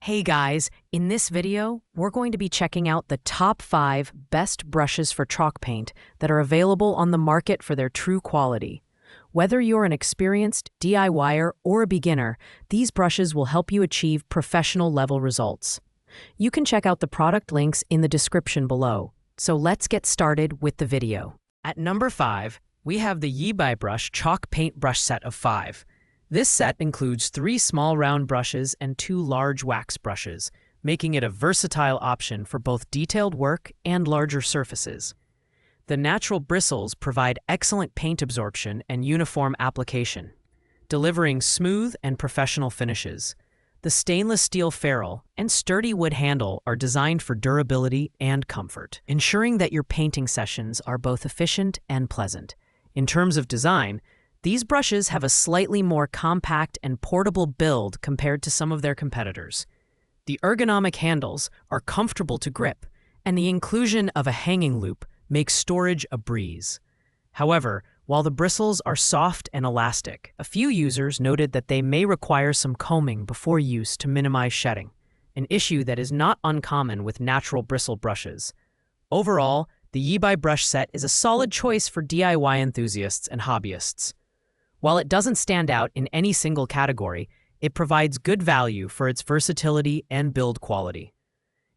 Hey guys, in this video, we're going to be checking out the top 5 best brushes for chalk paint that are available on the market for their true quality. Whether you're an experienced DIYer or a beginner, these brushes will help you achieve professional level results. You can check out the product links in the description below. So let's get started with the video. At number 5, we have the Yeebai Brush Chalk Paint Brush Set of 5. This set includes 3 small round brushes and 2 large wax brushes, making it a versatile option for both detailed work and larger surfaces. The natural bristles provide excellent paint absorption and uniform application, delivering smooth and professional finishes. The stainless steel ferrule and sturdy wood handle are designed for durability and comfort, ensuring that your painting sessions are both efficient and pleasant. In terms of design, these brushes have a slightly more compact and portable build compared to some of their competitors. The ergonomic handles are comfortable to grip, and the inclusion of a hanging loop makes storage a breeze. However, while the bristles are soft and elastic, a few users noted that they may require some combing before use to minimize shedding, an issue that is not uncommon with natural bristle brushes. Overall, the Yeebai brush set is a solid choice for DIY enthusiasts and hobbyists. While it doesn't stand out in any single category, it provides good value for its versatility and build quality.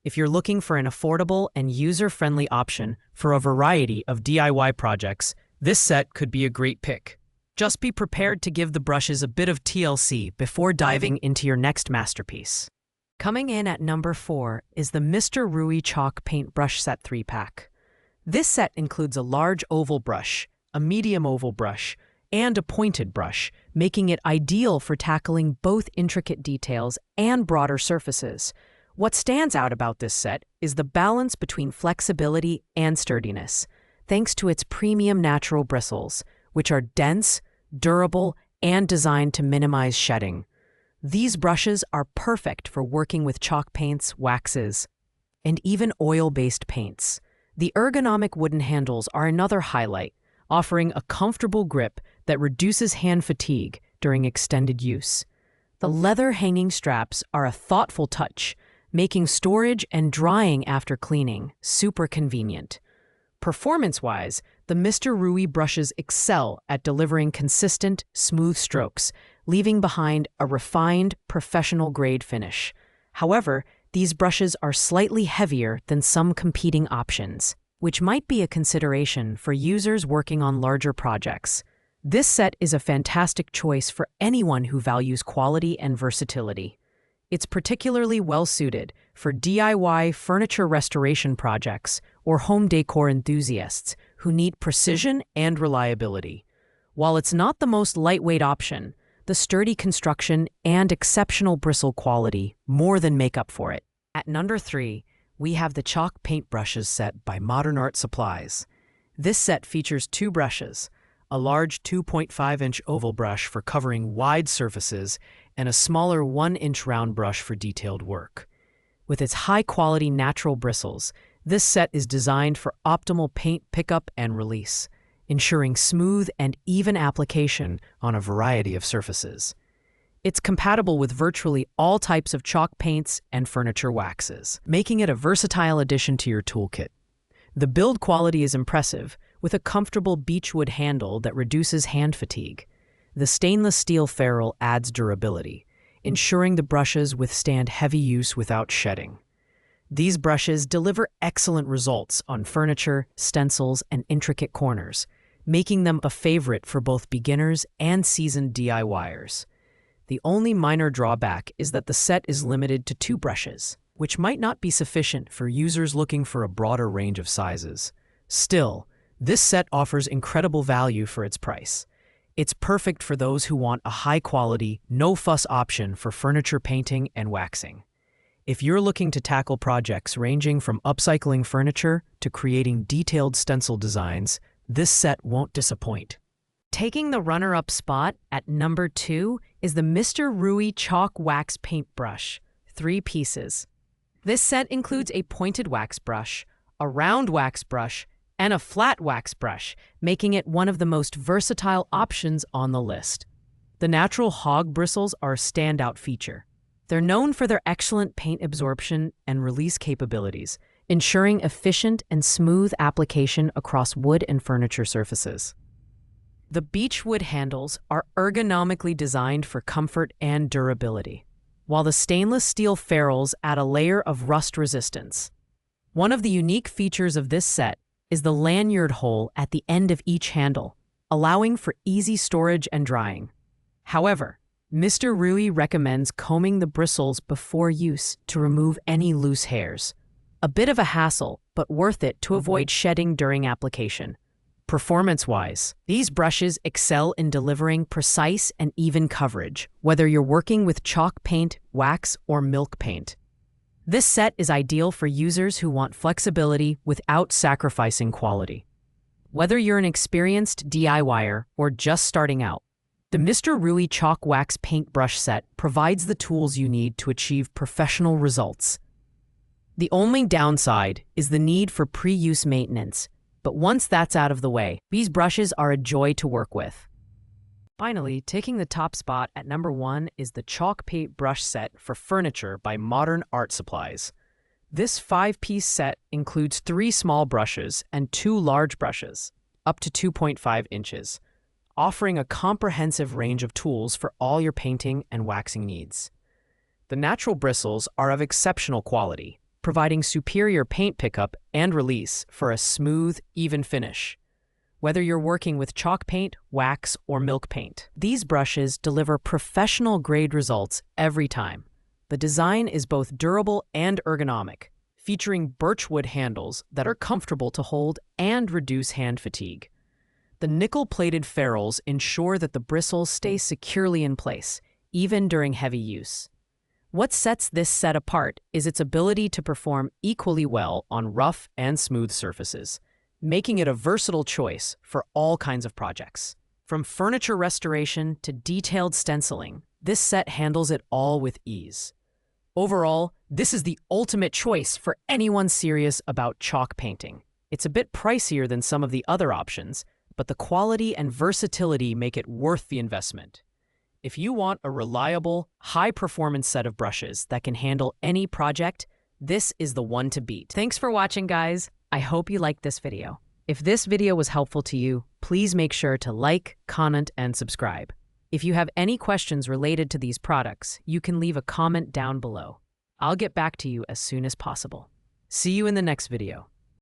If you're looking for an affordable and user-friendly option for a variety of DIY projects, this set could be a great pick. Just be prepared to give the brushes a bit of TLC before diving into your next masterpiece. Coming in at number 4 is the Mister Rui Chalk Paint Brush Set 3-pack. This set includes a large oval brush, a medium oval brush, and a pointed brush, making it ideal for tackling both intricate details and broader surfaces. What stands out about this set is the balance between flexibility and sturdiness, thanks to its premium natural bristles, which are dense, durable, and designed to minimize shedding. These brushes are perfect for working with chalk paints, waxes, and even oil-based paints. The ergonomic wooden handles are another highlight, offering a comfortable grip that reduces hand fatigue during extended use. The leather hanging straps are a thoughtful touch, making storage and drying after cleaning super convenient. Performance-wise, the Mister Rui brushes excel at delivering consistent, smooth strokes, leaving behind a refined, professional-grade finish. However, these brushes are slightly heavier than some competing options, which might be a consideration for users working on larger projects. This set is a fantastic choice for anyone who values quality and versatility. It's particularly well-suited for DIY furniture restoration projects or home decor enthusiasts who need precision and reliability. While it's not the most lightweight option, the sturdy construction and exceptional bristle quality more than make up for it. At number 3, we have the Chalk Paint Brushes set by Modern Art Supplies. This set features 2 brushes, a large 2.5-inch oval brush for covering wide surfaces, and a smaller 1-inch round brush for detailed work. With its high-quality natural bristles, this set is designed for optimal paint pickup and release, ensuring smooth and even application on a variety of surfaces. It's compatible with virtually all types of chalk paints and furniture waxes, making it a versatile addition to your toolkit. The build quality is impressive, with a comfortable beechwood handle that reduces hand fatigue. The stainless steel ferrule adds durability, ensuring the brushes withstand heavy use without shedding. These brushes deliver excellent results on furniture, stencils, and intricate corners, making them a favorite for both beginners and seasoned DIYers. The only minor drawback is that the set is limited to 2 brushes, which might not be sufficient for users looking for a broader range of sizes. Still, this set offers incredible value for its price. It's perfect for those who want a high-quality, no-fuss option for furniture painting and waxing. If you're looking to tackle projects ranging from upcycling furniture to creating detailed stencil designs, this set won't disappoint. Taking the runner-up spot at number 2 is the Mister Rui Chalk Wax Paint Brush, 3 pieces. This set includes a pointed wax brush, a round wax brush, and a flat wax brush, making it one of the most versatile options on the list. The natural hog bristles are a standout feature. They're known for their excellent paint absorption and release capabilities, ensuring efficient and smooth application across wood and furniture surfaces. The beechwood handles are ergonomically designed for comfort and durability, while the stainless steel ferrules add a layer of rust resistance. One of the unique features of this set is the lanyard hole at the end of each handle, allowing for easy storage and drying. However, Mister Rui recommends combing the bristles before use to remove any loose hairs. A bit of a hassle, but worth it to avoid shedding during application. Performance-wise, these brushes excel in delivering precise and even coverage, whether you're working with chalk paint, wax, or milk paint. This set is ideal for users who want flexibility without sacrificing quality. Whether you're an experienced DIYer or just starting out, the Mister Rui Chalk Wax Paintbrush Set provides the tools you need to achieve professional results. The only downside is the need for pre-use maintenance, but once that's out of the way, these brushes are a joy to work with. Finally, taking the top spot at number 1 is the Chalk Paint Brush Set for Furniture by Modern Art Supplies. This 5-piece set includes 3 small brushes and 2 large brushes, up to 2.5 inches. Offering a comprehensive range of tools for all your painting and waxing needs. The natural bristles are of exceptional quality, providing superior paint pickup and release for a smooth, even finish. Whether you're working with chalk paint, wax, or milk paint, these brushes deliver professional-grade results every time. The design is both durable and ergonomic, featuring birchwood handles that are comfortable to hold and reduce hand fatigue. The nickel-plated ferrules ensure that the bristles stay securely in place, even during heavy use. What sets this set apart is its ability to perform equally well on rough and smooth surfaces, making it a versatile choice for all kinds of projects. From furniture restoration to detailed stenciling, this set handles it all with ease. Overall, this is the ultimate choice for anyone serious about chalk painting. It's a bit pricier than some of the other options, but the quality and versatility make it worth the investment. If you want a reliable, high-performance set of brushes that can handle any project, this is the one to beat. Thanks for watching, guys. I hope you liked this video. If this video was helpful to you, please make sure to like, comment, and subscribe. If you have any questions related to these products, you can leave a comment down below. I'll get back to you as soon as possible. See you in the next video.